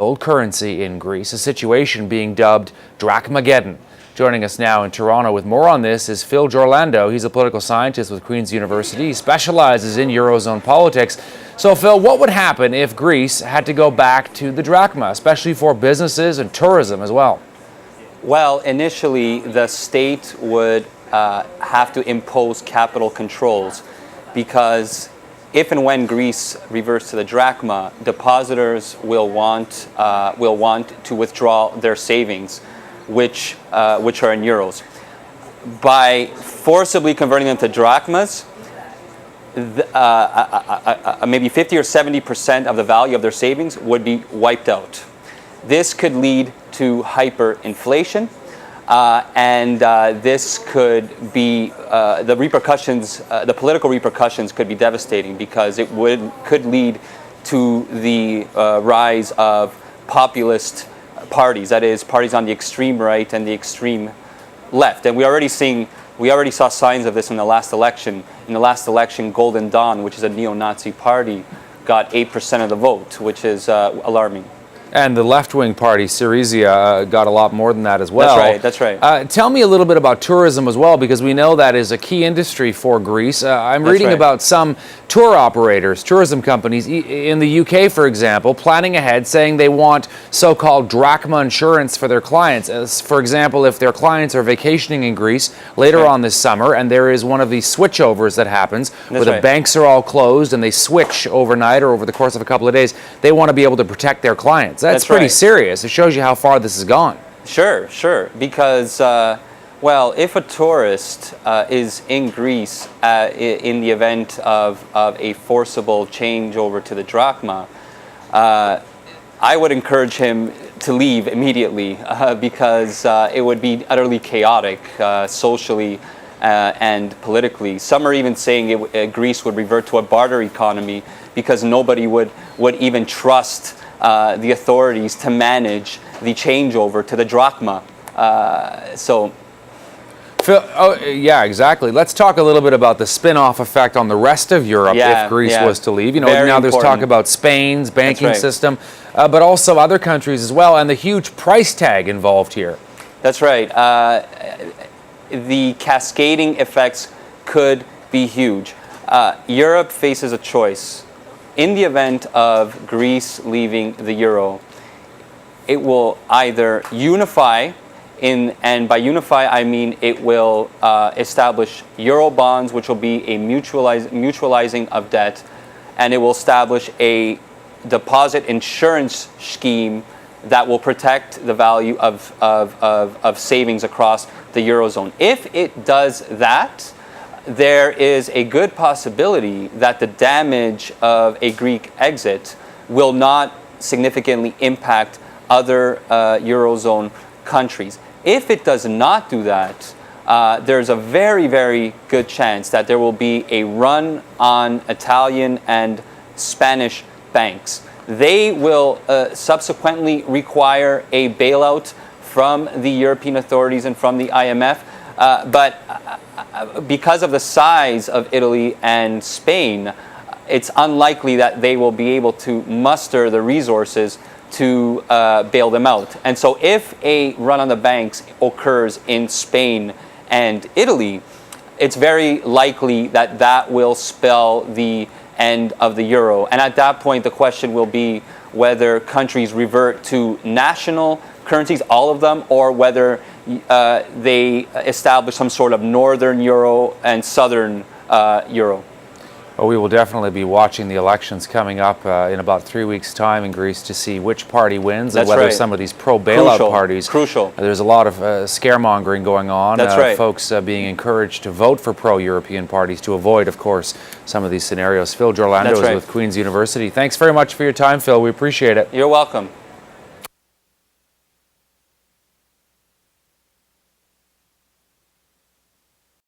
Old currency in Greece, a situation being dubbed Drachmageddon. Joining us now in Toronto with more on this is Phil Giurlando. He's a political scientist with Queen's University. He specializes in Eurozone politics. So, Phil, what would happen if Greece had to go back to the drachma, especially for businesses and tourism as well? Well, initially, the state would have to impose capital controls because if and when Greece reverts to the drachma, depositors will want to withdraw their savings, which are in euros. By forcibly converting them to drachmas, maybe 50 or 70% of the value of their savings would be wiped out. This could lead to hyperinflation, and this could be the repercussions. The political repercussions could be devastating because it could lead to the rise of populist parties, that is, parties on the extreme right and the extreme left. And we already saw signs of this in the last election. In the last election, Golden Dawn, which is a neo-Nazi party, got 8% of the vote, which is alarming. And the left-wing party, Syriza, got a lot more than that as well. That's right. Tell me a little bit about tourism as well, because we know that is a key industry for Greece. I'm reading about some tour operators, tourism companies in the UK, for example, planning ahead, saying they want so-called drachma insurance for their clients. As, for example, if their clients are vacationing in Greece later on this summer, and there is one of these switchovers that happens, where the banks are all closed and they switch overnight or over the course of a couple of days, they want to be able to protect their clients. That's pretty serious. It shows you how far this has gone. Sure. Because, well, if a tourist is in Greece in the event of a forcible change over to the drachma, I would encourage him to leave immediately because it would be utterly chaotic socially and politically. Some are even saying Greece would revert to a barter economy because nobody would even trust the authorities to manage the changeover to the drachma. Phil, yeah, exactly. Let's talk a little bit about the spin-off effect on the rest of Europe if Greece was to leave. You know, now there's talk about Spain's banking system, but also other countries as well, and the huge price tag involved here. That's right. The cascading effects could be huge. Europe faces a choice. In the event of Greece leaving the euro, it will either unify, and by unify I mean it will establish euro bonds, which will be a mutualizing of debt, and it will establish a deposit insurance scheme that will protect the value of savings across the eurozone. If it does that, there is a good possibility that the damage of a Greek exit will not significantly impact other Eurozone countries. If it does not do that, there's a very, very good chance that there will be a run on Italian and Spanish banks. They will subsequently require a bailout from the European authorities and from the IMF, but because of the size of Italy and Spain, it's unlikely that they will be able to muster the resources to bail them out. And so if a run on the banks occurs in Spain and Italy, it's very likely that that will spell the end of the euro. And at that point, the question will be whether countries revert to national currencies, all of them, or whether they establish some sort of northern euro and southern euro. Well, we will definitely be watching the elections coming up in about 3 weeks' time in Greece to see which party wins and whether some of these pro-bailout parties. Crucial. There's a lot of scaremongering going on. That's folks being encouraged to vote for pro-European parties to avoid, of course, some of these scenarios. Phil Giurlando is with Queen's University. Thanks very much for your time, Phil. We appreciate it. You're welcome.